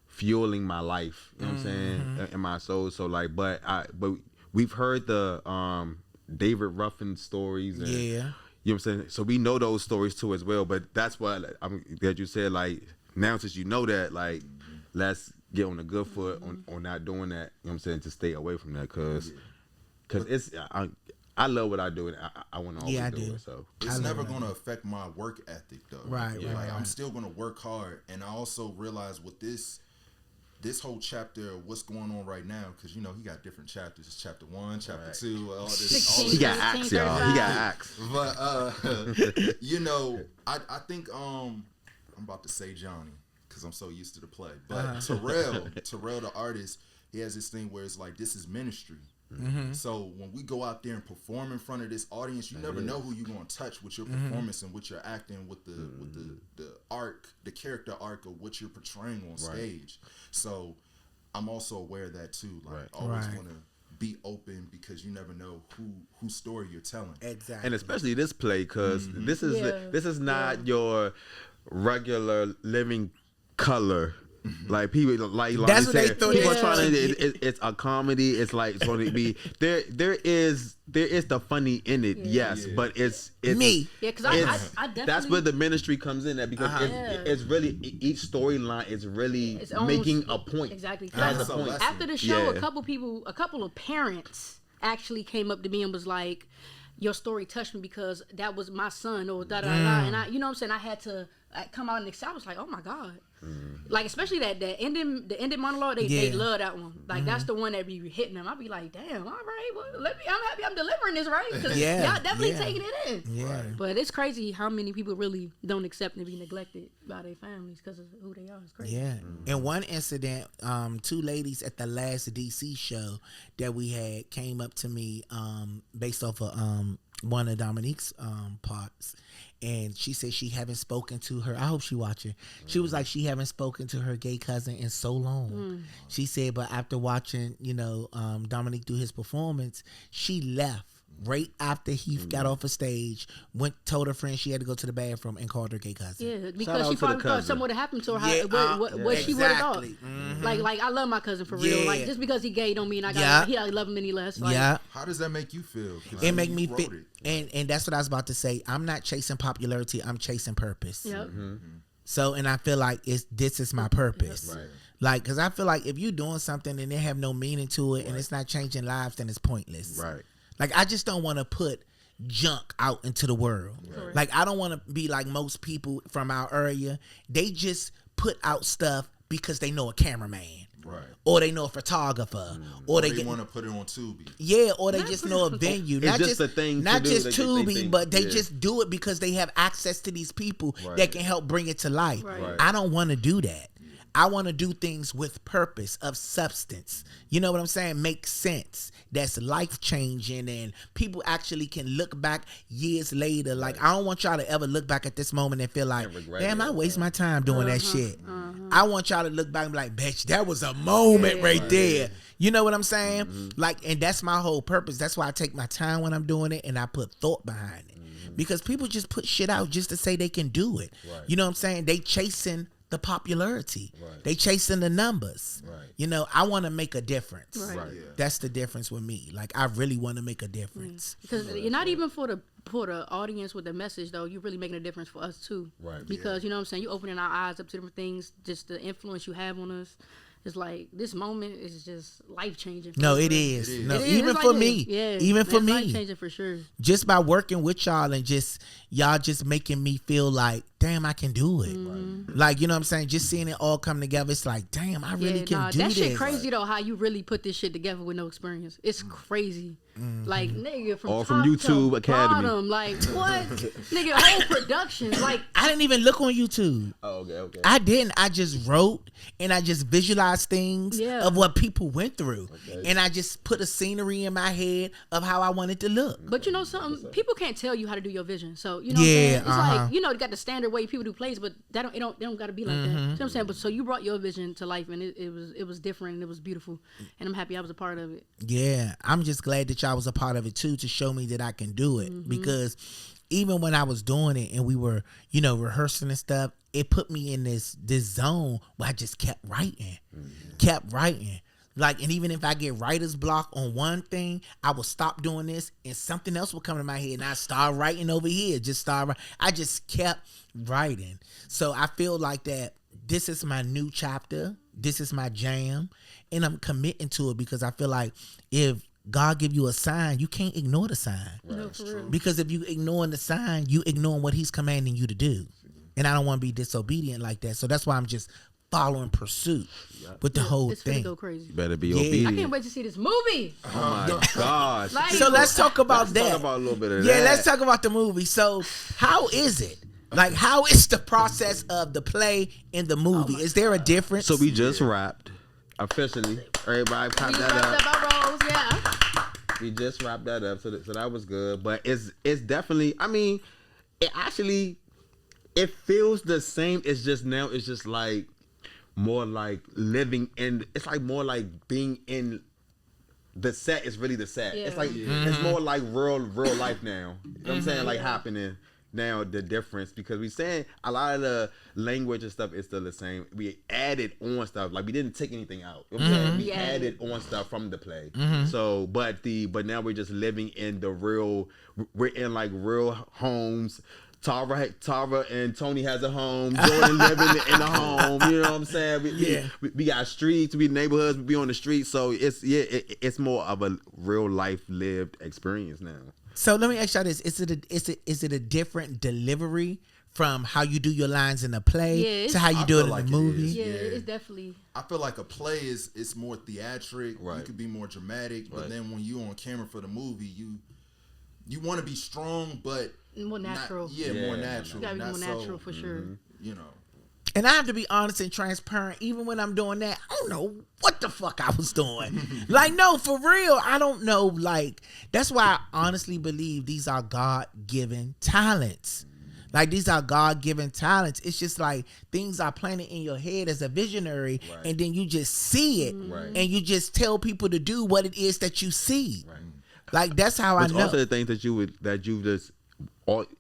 C: fueling my life, you know what I'm saying, in my soul. So like, but we've heard the David Ruffin stories, and, you know what I'm saying. So we know those stories too as well. But that's what that you said. Like now, since you know that, like let's get on the good foot on not doing that. You know what I'm saying, to stay away from that, cause it's I love what I do, and I want to always do it. So
E: it's never going to affect my work ethic, though.
A: Right.
E: I'm still going to work hard, and I also realize with this whole chapter of what's going on right now, because you know he got different chapters. It's chapter 1, chapter 2, all this.
C: He got axe, y'all. He got axe.
E: But you know, I think I'm about to say Johnny because I'm so used to the play. But Terrell the artist, he has this thing where it's like this is ministry. So when we go out there and perform in front of this audience, you never know who you're going to touch with your performance and what you're acting with the arc, the character arc of what you're portraying on stage. So I'm also aware of that too. Like always want to be open because you never know whose story you're telling.
A: Exactly.
C: And especially this play, because this is not your regular living color. Like people, like
A: that's what
C: said,
A: they thought.
C: People are trying to. It's a comedy. It's like it's going to be there. There is the funny in it, yes, but it's
A: me.
D: Yeah, because I definitely.
C: That's where the ministry comes in at because it's really each storyline is really making a point.
D: Exactly.
C: Has a point.
D: After the show, a couple of parents actually came up to me and was like, "Your story touched me because that was my son," or da da da. And you know what I'm saying, I had to come out and I was like, "Oh my God." Like especially the ending monologue, they love that one. Like that's the one that be hitting them. I'll be like, damn, all right, well, I'm happy I'm delivering this right because y'all definitely taking it in. Yeah. But it's crazy how many people really don't accept and be neglected by their families because of who they are. It's crazy.
A: Yeah. In one incident, 2 ladies at the last DC show that we had came up to me based off of one of Domonique's parts. And she said she haven't spoken to her. I hope she watching. She was like she haven't spoken to her gay cousin in so long. She said, but after watching, Domonique do his performance, she left right after he got off a stage. Told her friend she had to go to the bathroom and called her gay cousin.
D: Yeah, because she probably thought something would have happened to her. What she would have thought. Like I love my cousin for real. Like just because he gay don't mean I love him any less. Like,
E: how does that make you feel?
A: It make me feel. And that's what I was about to say. I'm not chasing popularity. I'm chasing purpose. Yep. So, and I feel like this is my purpose. Right. Like, because I feel like if you're doing something and they have no meaning to it and it's not changing lives, then it's pointless. Right. Like, I just don't want to put junk out into the world. Right. Like, I don't want to be like most people from our area. They just put out stuff because they know a cameraman. Right. Or they know a photographer. Or they
E: want to put it on Tubi.
A: Yeah, or they just know a venue.
C: It's not just a thing
A: not
C: to
A: just
C: do.
A: Tubi, but they just do it because they have access to these people that can help bring it to life. Right. I don't want to do that. I want to do things with purpose, of substance. You know what I'm saying? Make sense. That's life-changing, and people actually can look back years later. Like, I don't want y'all to ever look back at this moment and feel like, damn, I waste my time doing that shit. I want y'all to look back and be like, bitch, that was a moment right there. You know what I'm saying? Like, and that's my whole purpose. That's why I take my time when I'm doing it, and I put thought behind it. Because people just put shit out just to say they can do it. You know what I'm saying? They chasing the popularity. They chasing the numbers. You know, I want to make a difference. That's the difference with me. Like, I really want to make a difference.
D: Because you're not even for the audience with the message, though. You're really making a difference for us too. Because you know what I'm saying, you opening our eyes up to different things, just the influence you have on us. It's like this moment is just life changing.
A: No, it is. No, even for me. Yeah, even for me.
D: Life changing for sure.
A: Just by working with y'all and y'all just making me feel like, damn, I can do it. Like, you know what I'm saying? Just seeing it all come together, it's like, damn, I really can do this.
D: That shit crazy though, how you really put this shit together with no experience. It's crazy. Like, nigga, from
C: YouTube
D: to
C: Academy.
D: Bottom, like, what? Nigga, whole production. Like,
A: I didn't even look on YouTube.
C: Oh, okay.
A: I didn't. I just wrote and I just visualized things of what people went through. And I just put a scenery in my head of how I wanted to look.
D: But you know something? People can't tell you how to do your vision. So, you know what I'm saying? It's like, you know, you got the standard way people do plays, but they don't got to be like that. You know what I'm saying? But so you brought your vision to life, and it was different and it was beautiful. And I'm happy I was a part of it.
A: Yeah. I'm just glad that y'all was a part of it too, to show me that I can do it. Because even when I was doing it and we were, you know, rehearsing and stuff, it put me in this zone where I just kept writing. Like, and even if I get writer's block on one thing, I will stop doing this and something else will come to my head and I start writing over here. I just kept writing. So I feel like that this is my new chapter. This is my jam. And I'm committing to it because I feel like if God give you a sign, you can't ignore the sign.
D: No, for real.
A: Because if you ignoring the sign, you ignoring what he's commanding you to do. And I don't want to be disobedient like that. So that's why I'm just following pursuit with the whole
D: it's
A: thing.
D: It's go crazy.
C: You better be obedient.
D: I can't wait to see this movie.
C: Oh my gosh.
D: Like,
A: so let's talk about that.
C: Let's talk about a little bit of that.
A: Yeah, let's talk about the movie. So how is it? Like, how is the process of the play and the movie? Is there a difference?
C: So we just wrapped officially. Everybody pop that up. We just wrapped that up, so that was good. But it's definitely. I mean, it feels the same. It's just now. It's just like more like living in. It's like more like being in. The set is really the set. Yeah. It's like it's more like real life now. You know what I'm saying? Like happening now. The difference because we saying a lot of the language and stuff is still the same. We added on stuff like we didn't take anything out. You know what I'm saying? We added on stuff from the play. So but now we're just living in the real. We're in like real homes. Tara and Tony has a home. Jordan living in a home. You know what I'm saying? We got streets. We neighborhoods. We be on the streets. So it's more of a real life lived experience now.
A: So let me ask y'all this: is it a different delivery from how you do your lines in a play to how you do it in a movie?
D: Yeah, it's definitely.
E: I feel like a play it's more theatric.
C: Right.
E: You could be more dramatic, but then when you on camera for the movie, you want to be strong, but
D: more natural.
E: More natural.
D: You gotta be more natural for sure.
E: You know.
A: And I have to be honest and transparent. Even when I'm doing that, I don't know what the fuck I was doing. Like, no, for real, I don't know. Like, that's why I honestly believe these are God-given talents. Like, these are God-given talents. It's just like things are planted in your head as a visionary, and then you just see it, and you just tell people to do what it is that you see. Right. Like, that's how I know.
C: Also, the things that you just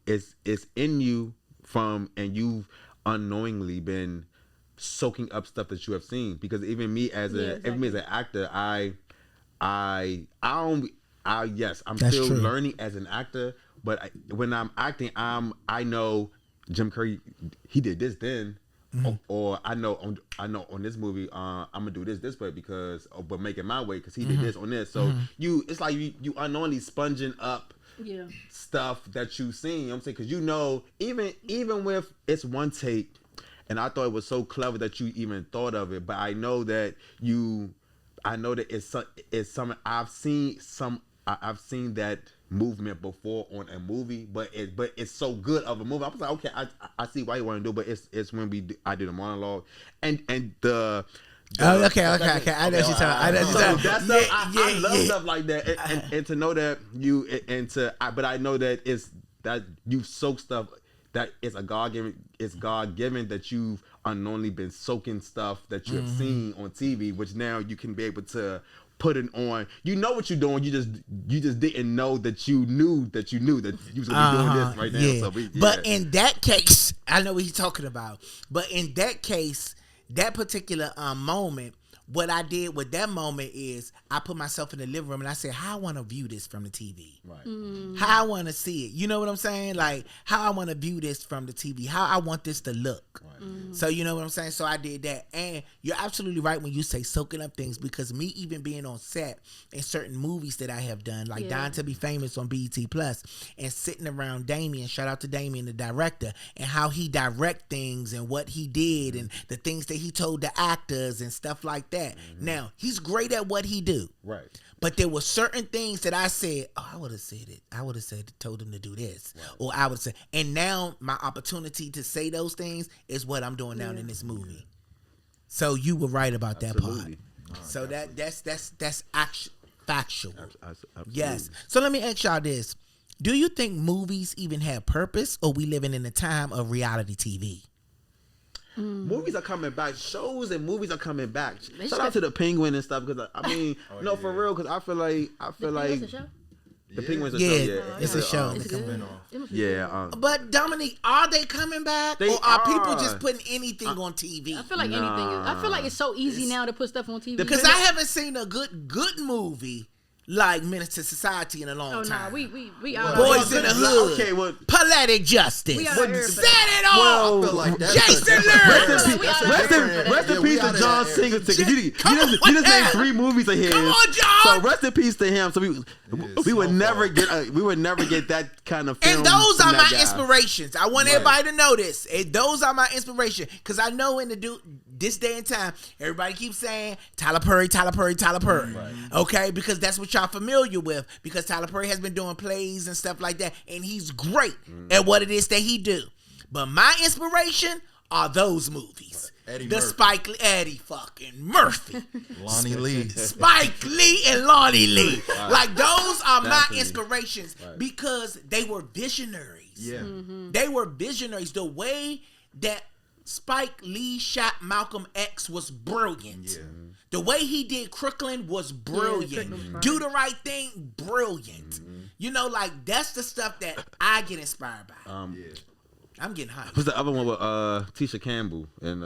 C: it's in you from, and you've unknowingly been soaking up stuff that you have seen. Because even me as even me as an actor, I'm still learning as an actor. But when I'm acting, I know Jim Carrey, he did this then, or I know on this movie, I'm gonna do this way but make it my way because he did this on this. So it's like you unknowingly sponging up stuff that you've seen. You know what I'm saying? Because you know, even with it's one take, and I thought it was so clever that you even thought of it. But I know that it's something I've seen that movement before on a movie, but it's so good of a movie. I was like, okay, I see why you want to do, but it's when I do the monologue and the.
A: Okay. I know what you're talking.
C: I love stuff like that, and to know that but I know that it's that you soak stuff that it's God given that you've unknowingly been soaking stuff that you have seen on TV, which now you can be able to put it on. You know what you're doing. You just didn't know that you knew that you was gonna be doing this right now.
A: Yeah.
C: So
A: But in that case, I know what he's talking about. But in that case, that particular moment, what I did with that moment is I put myself in the living room and I said, how I want to view this from the TV. Right. How I want to see it. You know what I'm saying? Like, how I want to view this from the TV. How I want this to look. Right. So, you know what I'm saying? So I did that. And you're absolutely right when you say soaking up things, because me even being on set in certain movies that I have done, like Dying to Be Famous on BET Plus, and sitting around Damien, shout out to Damien, the director, and how he direct things and what he did and the things that he told the actors and stuff like that. Now, he's great at what he do. Right. But there were certain things that I said, I would have said it. I would have told him to do this. Right. Or I would say, and now my opportunity to say those things is what I'm doing now in this movie. So you were right about that part. So that's factual. Absolutely. Yes. So let me ask y'all this. Do you think movies even have purpose, or we living in a time of reality TV?
C: Movies are coming back. Shows and movies are coming back. Shout out to the Penguin and stuff, because I mean, for real, because I feel like the Penguin's a show.
A: It's a show. But Domonique, are they coming back, or are people just putting anything on TV?
D: I feel like anything. I feel like it's so easy now to put stuff on TV.
A: Because I haven't seen a good movie like Menace to Society in a long time.
D: We out
A: Boys in the Hood.
C: Okay, well,
A: Poetic Justice.
D: We out here.
A: Set it off.
E: I feel like
A: Jason Lerner.
C: Rest in peace to John Singleton. You just named 3 movies of his.
A: Come on, John.
C: So rest in peace to him. So we would never get that kind of film.
A: And those are my inspirations. I want everybody to know this. Those are my inspiration, because I know this day and time, everybody keeps saying Tyler Perry. Right. Okay, because that's what y'all familiar with, because Tyler Perry has been doing plays and stuff like that, and he's great at what it is that he do. But my inspiration are those movies.
E: Eddie
A: The
E: Murphy.
A: Spike Lee, Eddie fucking Murphy.
E: Lonnie Lee.
A: Spike Lee and Lonnie Lee. Like, those are my
C: Definitely.
A: inspirations because they were visionaries.
E: Yeah.
A: They were visionaries. The way that Spike Lee shot Malcolm X was brilliant.
E: Yeah.
A: The way he did Crooklyn was brilliant.
D: Crooklyn.
A: Do the Right Thing, brilliant. You know, like, that's the stuff that I get inspired by. I'm getting hot.
C: What's the other one with Tisha Campbell and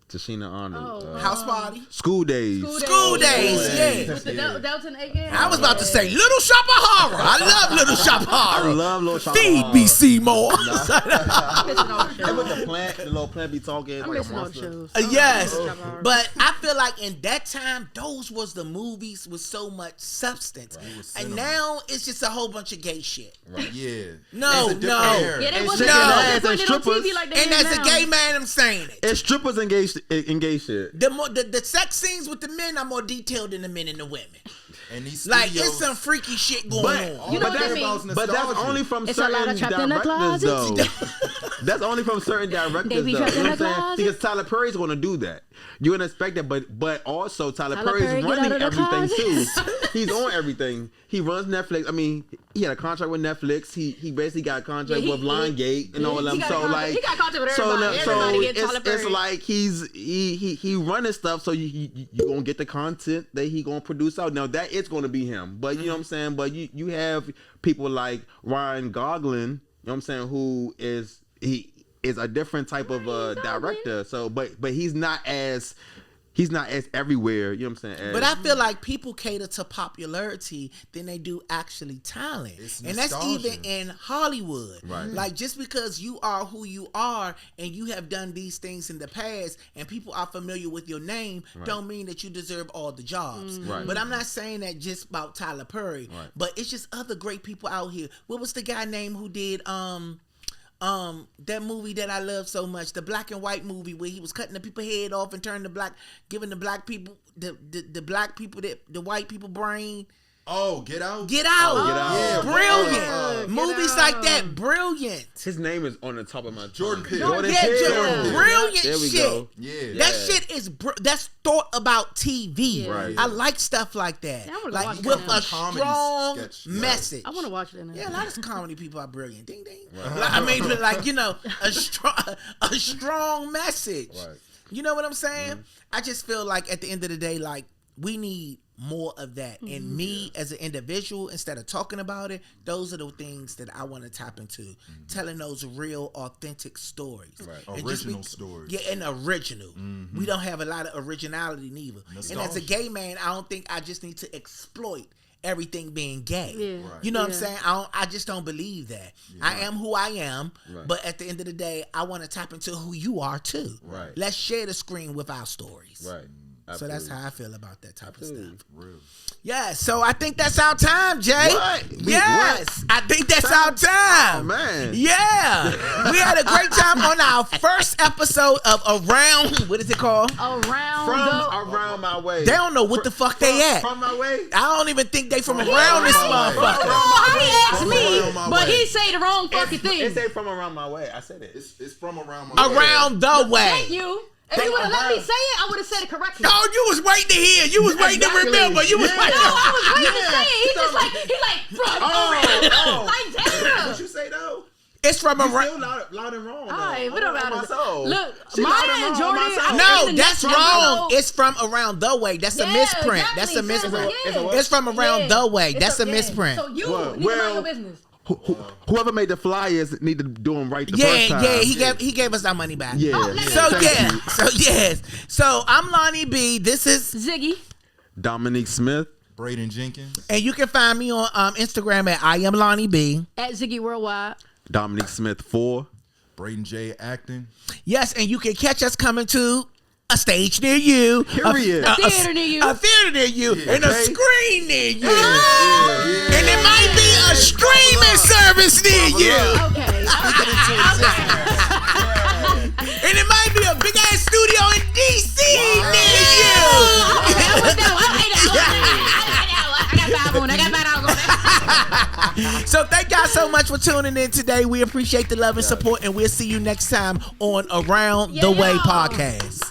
C: Tashina Arnold?
A: House Party.
C: School Days.
A: School Days, yeah.
D: With the Delton again.
A: I was about to say Little Shop of Horror. I love Little Shop of
C: I
A: Horror.
C: love Little Shop of
A: Feed
C: Horror.
A: me, Seymour.
D: I'm missing all the
C: And with
D: shows.
C: the plant, the little plant be talking
D: I'm
C: like a
D: missing all the
C: monster.
D: shows.
A: Yes, but I feel like in that time, those was the movies with so much substance, and
E: cinema.
A: now it's just a whole bunch of gay shit.
E: Yeah.
A: No,
E: It's a different
A: no.
E: era.
D: Yeah, they
C: And
D: wasn't
C: shaking
A: No.
C: ass
D: putting
C: and
D: it on
C: strippers.
D: TV like they
A: And
D: is
A: as a
D: now.
A: gay man, I'm saying it.
C: And strippers engaged in gay shit.
A: The sex scenes with the men are more detailed than the men and the women.
E: And these
A: Like,
E: studios,
A: it's some freaky shit going
C: But
A: on.
D: You know
C: but
D: what
C: that's,
D: that means?
C: but that's
E: nostalgia.
C: only from
D: It's a lot
C: certain
D: of trapped in the
C: directors, though.
D: closet.
C: That's only from certain directors,
D: They be
C: though.
D: trapped
C: You
D: in
C: know
D: the
C: what I'm saying?
D: closet.
C: Because Tyler Perry's going to do that. You wouldn't expect that, but also Tyler
D: Tyler
C: Perry's
D: Perry, get
C: running
D: out of the
C: everything
D: closet.
C: too. He's on everything. He runs Netflix. I mean, he had a contract with Netflix. He basically got a contract
D: Yeah,
C: with Lionsgate and all of them.
D: he got a
C: So
D: contract-
C: like,
D: he got a contract with
C: so
D: everybody. Everybody gets Tyler
C: it's
D: Perry.
C: like he running stuff. So you gonna get the content that he gonna produce out. Now that it's gonna be him. But you know what I'm saying. But you have people like Ryan Gosling. You know what I'm saying? Who is a different type of director. So but he's not as everywhere. You know what I'm saying?
A: But I feel like people cater to popularity than they do actually talent.
E: It's
A: And that's
E: nostalgia.
A: even in Hollywood.
C: Right.
A: Like, just because you are who you are and you have done these things in the past and people are familiar with your name, don't mean that you deserve all the jobs.
C: Right.
A: But I'm not saying that just about Tyler Perry.
C: Right.
A: But it's just other great people out here. What was the guy name who did that movie that I love so much, the black and white movie where he was cutting the people head off and turning giving the black people the black people the white people brain.
E: Oh, Get Out.
A: Get Out.
C: Get Out.
E: Yeah,
A: Brilliant.
D: Get
A: Movies
D: Out.
A: like that, brilliant.
C: his name is on the top of my
E: Jordan
C: tongue.
E: Peele.
C: Jordan
A: Yeah,
C: Peele.
A: Jordan, brilliant
C: There we
A: shit.
C: go.
E: Yeah.
A: That shit is that's thought about TV.
D: Yeah.
C: Right.
A: I like stuff like that.
D: Yeah, I wanna
A: like
D: watch
A: with
D: that
A: a
D: now.
E: Comedy
A: strong
E: sketch.
A: message.
D: I want to watch it now.
A: Yeah, a lot of comedy people are brilliant. Ding ding. Like, I mean, but like, you know, a strong message.
C: Right.
A: You know what I'm saying? I just feel like at the end of the day, like, we need more of that. And me as an individual, instead of talking about it, those are the things that I want to tap into. Telling those real, authentic stories.
C: Right.
A: And just
E: Original stories.
A: Yeah, and original. We don't have a lot of originality neither. And as a
E: Nostalgia.
A: gay man, I don't think I just need to exploit everything being gay.
D: Yeah.
E: Right.
A: You know what I'm
D: Yeah.
A: saying? I just don't believe that. I am who I am,
C: Right.
A: but at the end of the day, I want to tap into who you are too.
C: Right.
A: Let's share the screen with our stories.
C: Right.
A: So that's
C: Absolutely.
A: how I feel about that type of stuff.
E: Real.
A: Yeah, so I think that's our time, Jay.
C: What?
A: Yes, I think that's our time.
C: Oh, man.
A: Yeah, we had a great time on our first episode of Around. What is it called?
C: Around my way.
A: They don't know what the fuck they at.
C: From my way.
A: I don't even think they from around this motherfucker.
D: Oh, he asked
E: From
D: me,
E: around my
D: but
E: way.
D: he say the wrong fucking
C: It
D: thing.
C: say from around my way. I said it.
E: It's from around my
A: Around the way.
D: Thank you. If you would have let me say it, I would have said it correctly.
A: No, you was waiting to hear. You was waiting to remember. You was
D: No,
A: waiting.
D: I was waiting to say it. He's like, from around. Like, damn.
C: What you say though?
A: It's from
C: You
A: around.
C: still loud and wrong.
D: All right, we don't
C: my
D: matter.
C: soul.
D: Look,
C: She loud
D: Maya
C: and
D: and
C: wrong
D: Jordan.
C: on my
D: I
C: soul.
A: No,
D: think
A: that's
D: next
A: wrong.
D: episode-
A: It's from around the way. That's a
D: Yeah,
A: misprint.
D: exactly.
A: That's a
D: Says
A: misprint.
D: again.
A: It's from around
D: Yeah.
A: the way.
D: It's
A: That's a misprint.
D: So you
C: Well,
D: need to mind
C: well,
D: your business.
C: Whoever made the flyers need to do them right the
A: Yeah,
C: first time.
A: yeah. He gave us our money back.
C: Yeah.
D: Oh, let me-
A: So
C: Thank
A: yeah.
C: you.
A: So yes. So I'm Lonnie Bee. This is,
D: Ziggy.
C: Domonique Smith.
E: Braedon Jenkins.
A: and you can find me on Instagram at I am Lonnie Bee.
D: At Ziggy Worldwide.
C: Domonique Smith 4.
E: Braedon J. Acting.
A: Yes, and you can catch us coming to a stage near you.
C: Period.
A: A
D: theater near you.
A: A theater near you. And a
C: Okay.
A: screen near you. And it might be a streaming service near you.
D: Okay.
A: And it might be a big ass studio in DC near you.
D: I got $5 on. I got $5 on.
A: So thank y'all so much for tuning in today. We appreciate the love and support, and we'll see you next time on Around the Way podcast.